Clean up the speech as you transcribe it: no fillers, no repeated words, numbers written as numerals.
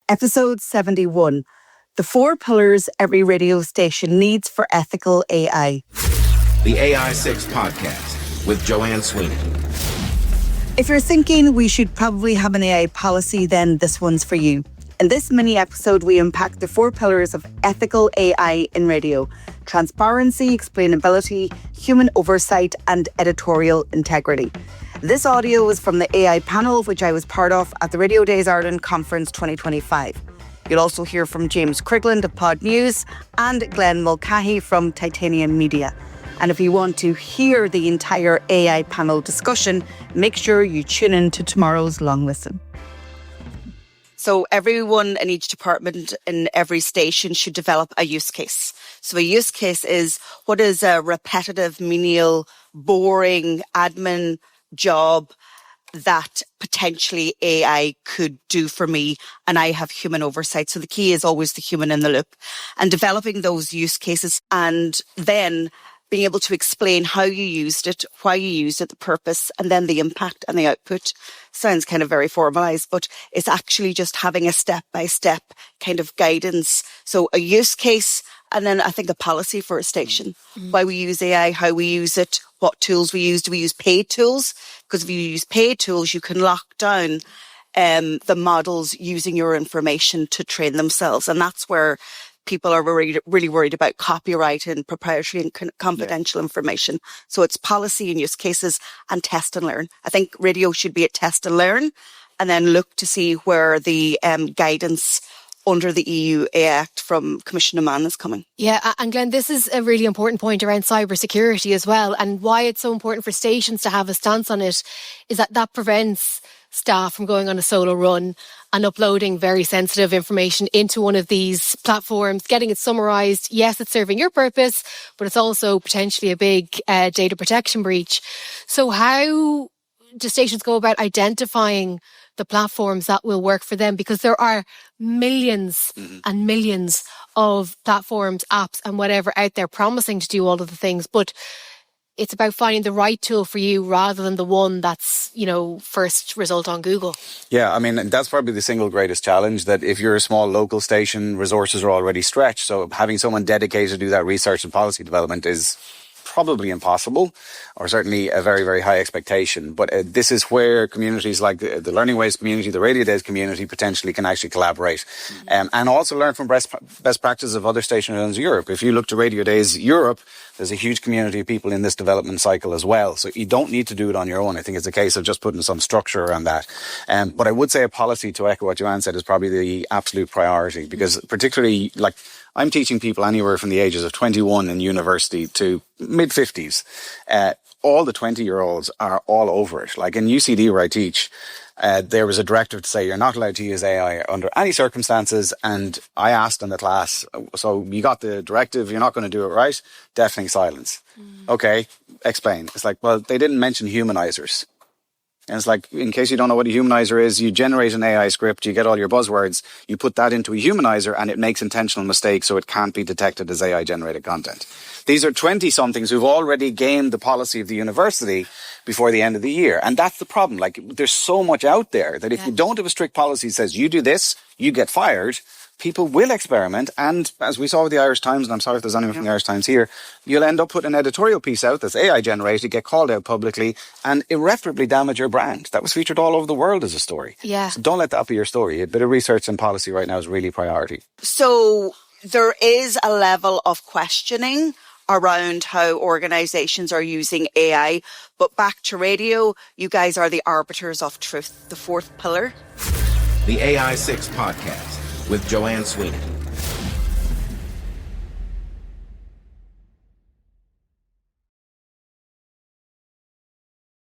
Episode 71, the 4 pillars every radio station needs for ethical AI. The AI 6 podcast with Joanne Sweeney. If you're thinking we should probably have an AI policy, then this one's for you. In this mini episode, we unpack the 4 pillars of ethical AI in radio: transparency, explainability, human oversight, and editorial integrity. This audio is from the AI panel, which I was part of at the Radio Days Ireland Conference 2025. You'll also hear from James Cridland of Podnews and Glenn Mulcahy from Titanium Media. And if you want to hear the entire AI panel discussion, make sure you tune in to tomorrow's long listen. So everyone in each department in every station should develop a use case. So a use case is, what is a repetitive, menial, boring admin job that potentially AI could do for me, and I have human oversight. So the key is always the human in the loop, and developing those use cases, and then being able to explain how you used it, why you used it, the purpose, and then the impact and the output. Sounds kind of very formalized, but it's actually just having a step-by-step kind of guidance. So a use case, and then I think a policy for a station. Why we use AI, how we use it, what tools we use. Do we use paid tools? Because if you use paid tools, you can lock down the models using your information to train themselves. And that's where people are really worried about copyright and proprietary and confidential information. So it's policy and use cases and test and learn. I think radio should be at test and learn, and then look to see where the guidance under the EU AI Act from Commissioner Mann is coming. Yeah, and Glenn, this is a really important point around cybersecurity as well, and why it's so important for stations to have a stance on it is that prevents staff from going on a solo run and uploading very sensitive information into one of these platforms, getting it summarised. Yes, it's serving your purpose, but it's also potentially a big data protection breach. So how do stations go about identifying the platforms that will work for them? Because there are millions and millions of platforms, apps and whatever out there promising to do all of the things, but it's about finding the right tool for you rather than the one that's, first result on Google. Yeah, I mean, that's probably the single greatest challenge, that if you're a small local station, resources are already stretched. So having someone dedicated to do that research and policy development is probably impossible, or certainly a very, very high expectation. But this is where communities like the Learning Ways community, the Radio Days community potentially can actually collaborate and also learn from best practices of other stations in Europe. If you look to Radio Days Europe, there's a huge community of people in this development cycle as well. So you don't need to do it on your own. I think it's a case of just putting some structure around that. But I would say a policy, to echo what Joanne said, is probably the absolute priority, because particularly, like, I'm teaching people anywhere from the ages of 21 in university to mid-50s. All the 20-year-olds are all over it. Like in UCD where I teach, there was a directive to say you're not allowed to use AI under any circumstances. And I asked in the class, so you got the directive, you're not going to do it, right? Deafening silence. Okay, explain. It's like, well, they didn't mention humanizers. And it's like, in case you don't know what a humanizer is, you generate an AI script, you get all your buzzwords, you put that into a humanizer, and it makes intentional mistakes so it can't be detected as AI-generated content. These are 20-somethings who've already gamed the policy of the university before the end of the year. And that's the problem. Like, there's so much out there that if you don't have a strict policy that says you do this, you get fired, people will experiment. And as we saw with the Irish Times, and I'm sorry if there's anyone from the Irish Times here, you'll end up putting an editorial piece out that's AI generated, get called out publicly, and irreparably damage your brand. That was featured all over the world as a story. Yeah. So don't let that be your story. A bit of research and policy right now is really priority. So there is a level of questioning around how organisations are using AI. But back to radio, you guys are the arbiters of truth, the 4th pillar. The AI 6 podcast with Joanne Sweeney.